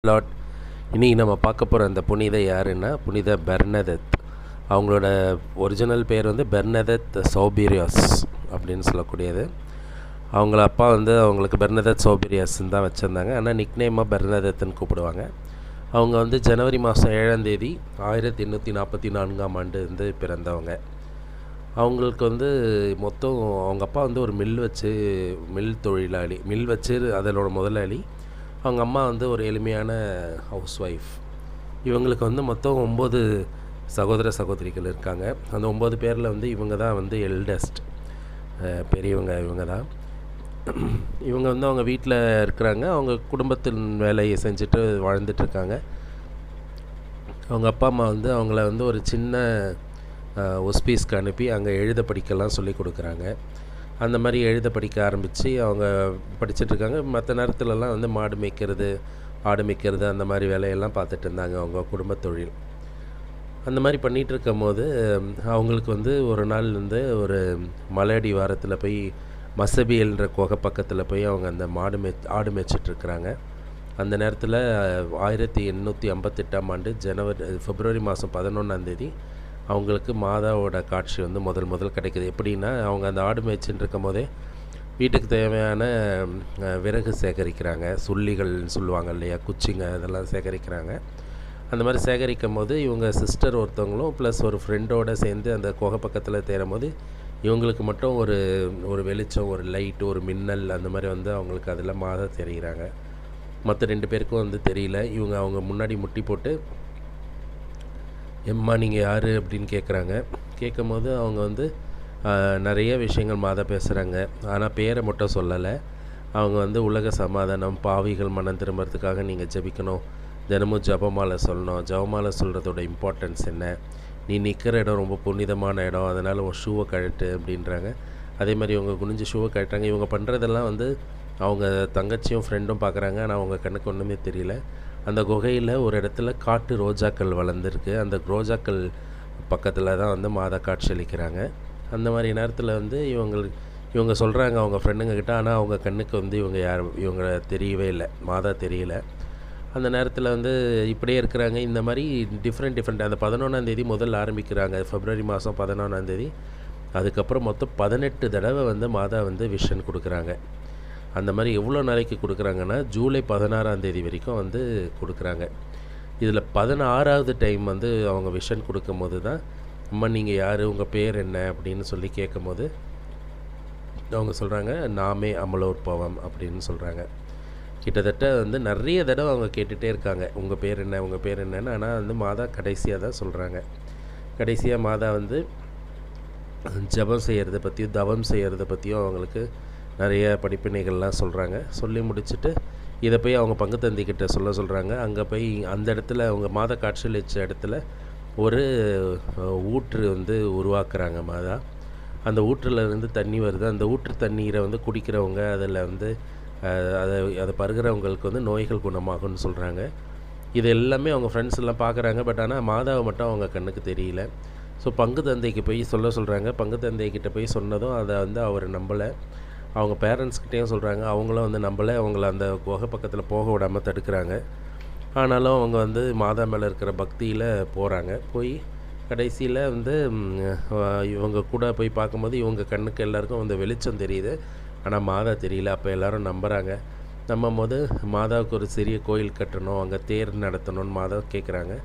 Lot இன்றைக்கி நம்ம பார்க்க போகிற அந்த புனித யாருன்னா புனித பெர்னதெத். அவங்களோட ஒரிஜினல் பேர் வந்து பெர்னதெத் சௌபீரியாஸ் அப்படின்னு சொல்லக்கூடியது. அவங்கள அப்பா வந்து அவங்களுக்கு பெர்னதெத் சௌபீரியாஸ்ன்னு தான் வச்சுருந்தாங்க. ஆனால் நிக்நேமாக பெர்னதெத்துன்னு கூப்பிடுவாங்க. அவங்க வந்து ஜனவரி மாதம் 7ஆம் தேதி 1844ஆம் ஆண்டு வந்து பிறந்தவங்க. அவங்களுக்கு வந்து மொத்தம் அவங்க அப்பா வந்து ஒரு மில் தொழிலாளி, மில் வச்சு அதனோட முதலாளி. அவங்க அம்மா வந்து ஒரு எளிமையான ஹவுஸ் ஒய்ஃப். இவங்களுக்கு வந்து மொத்தம் 9 சகோதர சகோதரிகள் இருக்காங்க. அந்த 9 பேரில் வந்து இவங்க தான் வந்து எல்டஸ்ட், பெரியவங்க இவங்க தான். இவங்க வந்து அவங்க வீட்டில் இருக்கிறாங்க. அவங்க குடும்பத்தின் வேலையை செஞ்சுட்டு வாழ்ந்துட்டுருக்காங்க. அவங்க அப்பா அம்மா வந்து அவங்கள வந்து ஒரு சின்ன ஒஸ்பீஸ்க்கு அனுப்பி அங்கே எழுத படிக்கலாம் சொல்லி கொடுக்குறாங்க. அந்த மாதிரி எழுத படிக்க ஆரம்பித்து அவங்க படிச்சுட்ருக்காங்க. மற்ற நேரத்துலலாம் வந்து மாடு மேய்க்கிறது, ஆடு மேய்க்கிறது அந்த மாதிரி வேலையெல்லாம் பார்த்துட்டு இருந்தாங்க அவங்க குடும்ப தொழில். அந்த மாதிரி பண்ணிகிட்டு இருக்கும் போது அவங்களுக்கு வந்து ஒரு நாள் வந்து ஒரு மலையடி வாரத்தில் போய் மசபியல்ன்ற குகை பக்கத்தில் போய் அவங்க அந்த ஆடு மேய்ச்சிட்ருக்குறாங்க. அந்த நேரத்தில் 1858ஆம் ஆண்டு பிப்ரவரி மாதம் 11ஆம் தேதி அவங்களுக்கு மாதாவோட காட்சி வந்து முதல் கிடைக்குது. எப்படின்னா, அவங்க அந்த ஆடு மேய்ச்சின்னு இருக்கும் போதே வீட்டுக்கு தேவையான விறகு சேகரிக்கிறாங்க. சுள்ளிகள்னு சொல்லுவாங்க இல்லையா, குச்சிங்க, அதெல்லாம் சேகரிக்கிறாங்க. அந்த மாதிரி சேகரிக்கும் போது இவங்க சிஸ்டர் ஒருத்தவங்களும் ப்ளஸ் ஒரு ஃப்ரெண்டோடு சேர்ந்து அந்த குகை பக்கத்தில் தேரும் போது இவங்களுக்கு மட்டும் ஒரு வெளிச்சம், ஒரு லைட், ஒரு மின்னல் அந்த மாதிரி வந்து அவங்களுக்கு அதில் மாதா தெரிகிறாங்க. மற்ற 2 பேருக்கும் வந்து தெரியல. அவங்க முன்னாடி முட்டி போட்டு, எம்மா நீங்கள் யார் அப்படின்னு கேட்குறாங்க. கேட்கும்போது அவங்க வந்து நிறைய விஷயங்கள் மாதா பேசுகிறாங்க. ஆனால் பேரை மட்டும் சொல்லலை. அவங்க வந்து உலக சமாதானம், பாவிகள் மனம் திரும்புறதுக்காக நீங்கள் ஜெபிக்கணும், தினமும் ஜபமாலை சொல்லணும், ஜபமாலை சொல்கிறதோட இம்பார்ட்டன்ஸ் என்ன, நீ நிற்கிற இடம் ரொம்ப புனிதமான இடம், அதனால் உன் ஷூவை கழட்டு அப்படின்றாங்க. அதே மாதிரி இவங்க குனிஞ்சு ஷூவை கழட்டுறாங்க. இவங்க பண்ணுறதெல்லாம் வந்து அவங்க தங்கச்சியும் ஃப்ரெண்டும் பார்க்குறாங்க. ஆனால் அவங்க கண்ணுக்கு ஒன்றுமே தெரியல. அந்த குகையில் ஒரு இடத்துல காட்டு ரோஜாக்கள் வளர்ந்துருக்கு. அந்த ரோஜாக்கள் பக்கத்தில் தான் வந்து மாதா காட்சியளிக்கிறாங்க. அந்த மாதிரி நேரத்தில் வந்து இவங்க சொல்கிறாங்க அவங்க ஃப்ரெண்டுங்கக்கிட்ட. ஆனால் அவங்க கண்ணுக்கு வந்து இவங்க தெரியவே இல்லை, மாதா தெரியல. அந்த நேரத்தில் வந்து இப்படியே இருக்கிறாங்க. இந்த மாதிரி டிஃப்ரெண்ட் அந்த 11ஆம் தேதி முதல்ல ஆரம்பிக்கிறாங்க. பிப்ரவரி மாதம் 11ஆம் தேதி. அதுக்கப்புறம் மொத்தம் 18 தடவை வந்து மாதா வந்து விஷன் கொடுக்குறாங்க. அந்த மாதிரி எவ்வளோ நாளைக்கு கொடுக்குறாங்கன்னா, ஜூலை 16ஆம் தேதி வரைக்கும் வந்து கொடுக்குறாங்க. இதில் 16ஆவது டைம் வந்து அவங்க விஷன் கொடுக்கும்போது தான், அம்மா நீங்கள் யார், உங்கள் பேர் என்ன அப்படின்னு சொல்லி கேட்கும்போது அவங்க சொல்கிறாங்க, நாமே அமலோற்பவம் அப்படின்னு சொல்கிறாங்க. கிட்டத்தட்ட வந்து நிறைய தடவை அவங்க கேட்டுகிட்டே இருக்காங்க, உங்கள் பேர் என்ன, உங்கள் பேர் என்னன்னு. ஆனால் வந்து மாதா கடைசியாக தான் சொல்கிறாங்க. கடைசியாக மாதா வந்து ஜபம் செய்கிறத பற்றியும் தவம் செய்கிறத பற்றியும் அவங்களுக்கு நிறைய படிப்பினைகள்லாம் சொல்கிறாங்க. சொல்லி முடிச்சுட்டு இதை போய் அவங்க பங்கு தந்திக்கிட்ட சொல்கிறாங்க. அங்கே போய் அந்த இடத்துல அவங்க மாதா காட்சியளித்த இடத்துல ஒரு ஊற்று வந்து உருவாக்குறாங்க மாதா. அந்த ஊற்றுலேருந்து தண்ணி வருது. அந்த ஊற்று தண்ணீரை வந்து குடிக்கிறவங்க, அதில் வந்து அதை பருகிறவங்களுக்கு வந்து நோய்கள் குணமாகும்னு சொல்கிறாங்க. இது எல்லாமே அவங்க ஃப்ரெண்ட்ஸ் எல்லாம் பார்க்குறாங்க. பட் ஆனால் மாதாவை மட்டும் அவங்க கண்ணுக்கு தெரியல. ஸோ பங்கு தந்தைக்கு போய் சொல்கிறாங்க. பங்கு தந்தைக்கிட்ட போய் சொன்னதும் அதை வந்து அவர் நம்பலை. அவங்க பேரண்ட்ஸ்கிட்டையும் சொல்கிறாங்க. அவங்களும் வந்து நம்பலை. அவங்கள அந்த குகை பக்கத்தில் போக விடாமல் தடுக்கிறாங்க. ஆனாலும் அவங்க வந்து மாதா மேலே இருக்கிற பக்தியில் போகிறாங்க. போய் கடைசியில் வந்து இவங்க கூட போய் பார்க்கும்போது இவங்க கண்ணுக்கு எல்லாருக்கும் வந்து வெளிச்சம் தெரியுது. ஆனால் மாதா தெரியல. அப்போ எல்லோரும் நம்புகிறாங்க. நம்பும்போது மாதாவுக்கு ஒரு சிறிய கோயில் கட்டணும், அங்கே தேர் நடத்தணும்னு மாதா கேட்குறாங்க.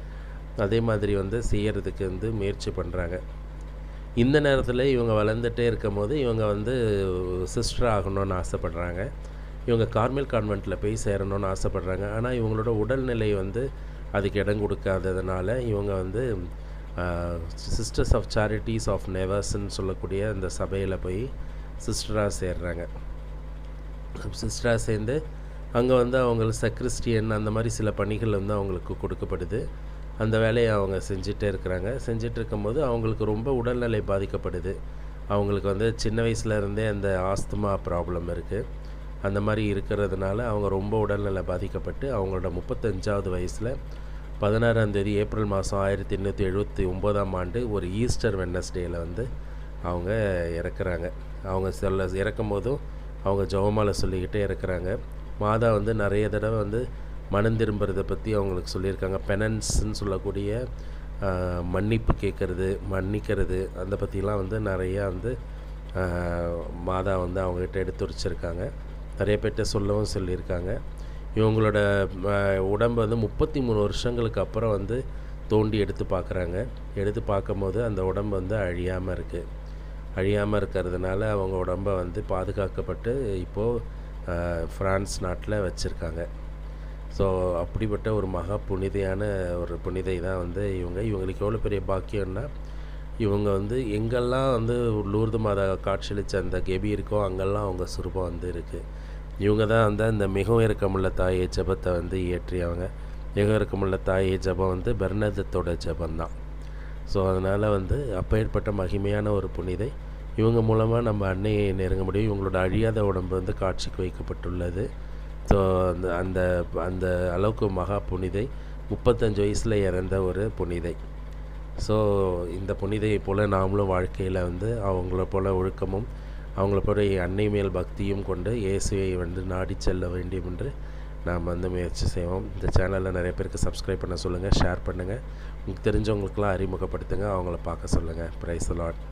அதே மாதிரி வந்து செய்கிறதுக்கு வந்து முயற்சி பண்ணுறாங்க. இந்த நேரத்தில் இவங்க வளர்ந்துகிட்டே இருக்கும் போது இவங்க வந்து சிஸ்டர் ஆகணும்னு ஆசைப்படுறாங்க. இவங்க கார்மெல் கான்வெண்ட்டில் போய் சேரணும்னு ஆசைப்படுறாங்க. ஆனால் இவங்களோட உடல்நிலை வந்து அதுக்கு இடம் கொடுக்காததுனால இவங்க வந்து சிஸ்டர்ஸ் ஆஃப் சேரிட்டிஸ் ஆஃப் நெவர்ஸ்ன்னு சொல்லக்கூடிய அந்த சபையில் போய் சிஸ்டராக சேர்றாங்க. சிஸ்டராக சேர்ந்து அங்கே வந்து அவங்களுக்கு சக்ரிஸ்டியன் அந்த மாதிரி சில பணிகள் வந்து அவங்களுக்கு கொடுக்கப்படுது. அந்த வேலையை அவங்க செஞ்சிட்டே இருக்கிறாங்க. செஞ்சிட்டு இருக்கும்போது அவங்களுக்கு ரொம்ப உடல்நிலை பாதிக்கப்படுது. அவங்களுக்கு வந்து சின்ன வயசுலேருந்தே அந்த ஆஸ்துமா ப்ராப்ளம் இருக்குது. அந்த மாதிரி இருக்கிறதுனால அவங்க ரொம்ப உடல்நிலை பாதிக்கப்பட்டு அவங்களோட 35ஆவது வயசில் 16ஆம் தேதி ஏப்ரல் மாதம் 1879ஆம் ஆண்டு ஒரு ஈஸ்டர் வெட்னஸ்டேயில் வந்து அவங்க இறக்குறாங்க. அவங்க இறக்கும் போதும் அவங்க ஜெபமாலை சொல்லிக்கிட்டே இறக்குறாங்க. மாதா வந்து நிறைய தடவை வந்து மனம் திரும்புறதை பற்றி அவங்களுக்கு சொல்லியிருக்காங்க. பெனன்ஸ்ன்னு சொல்லக்கூடிய மன்னிப்பு கேட்குறது, மன்னிக்கிறது, அதை பற்றிலாம் வந்து நிறையா வந்து மாதா வந்து அவங்ககிட்ட எடுத்துரைச்சிருக்காங்க. நிறைய பேர்கிட்ட சொல்லவும் சொல்லியிருக்காங்க. இவங்களோட உடம்பு வந்து 33 வருஷங்களுக்கு அப்புறம் வந்து தோண்டி எடுத்து பார்க்குறாங்க. எடுத்து பார்க்கும்போது அந்த உடம்பு வந்து அழியாமல் இருக்குது. அழியாமல் இருக்கிறதுனால அவங்க உடம்பை வந்து பாதுகாக்கப்பட்டு இப்போது ஃப்ரான்ஸ் நாட்டில் வச்சுருக்காங்க. ஸோ அப்படிப்பட்ட ஒரு மகா புனிதையான ஒரு புனிதை தான் வந்து இவங்களுக்கு எவ்வளோ பெரிய பாக்கியம்னா, இவங்க வந்து எங்கெல்லாம் வந்து லூர்து மாதா காட்சியளித்த அந்த கெபி இருக்கோ அங்கெல்லாம் அவங்க சுரூபம் வந்து இருக்குது. இவங்க தான் வந்து அந்த மிகவும் இரக்கமுள்ள தாயை ஜெபத்தை வந்து இயற்றியவங்க. மிகவும் இரக்கமுள்ள தாயை ஜெபம் வந்து பெர்னதத்தோட ஜெபந்தான். ஸோ அதனால் வந்து அப்பேற்பட்ட மகிமையான ஒரு புனிதை இவங்க மூலமாக நம்ம அன்னையை நெருங்க முடியும். இவங்களோட அழியாத உடம்பு வந்து காட்சிக்கு வைக்கப்பட்டுள்ளது. ஸோ அந்த அந்த அந்த அளவுக்கு மகா புனிதை 35 வயசில் இறந்த ஒரு புனிதை. ஸோ இந்த புனிதையை போல் நாமளும் வாழ்க்கையில் வந்து அவங்கள போல் ஒழுக்கமும் அவங்கள போல அன்னை மேல் பக்தியும் கொண்டு இயேசுவை வந்து நாடி செல்ல வேண்டும் என்று நாம் வந்து முயற்சி செய்வோம். இந்த சேனலில் நிறைய பேருக்கு சப்ஸ்கிரைப் பண்ண சொல்லுங்கள், ஷேர் பண்ணுங்கள், உங்களுக்கு தெரிஞ்சவங்களுக்கெல்லாம் அறிமுகப்படுத்துங்க, அவங்கள பார்க்க சொல்லுங்கள். Praise the Lord.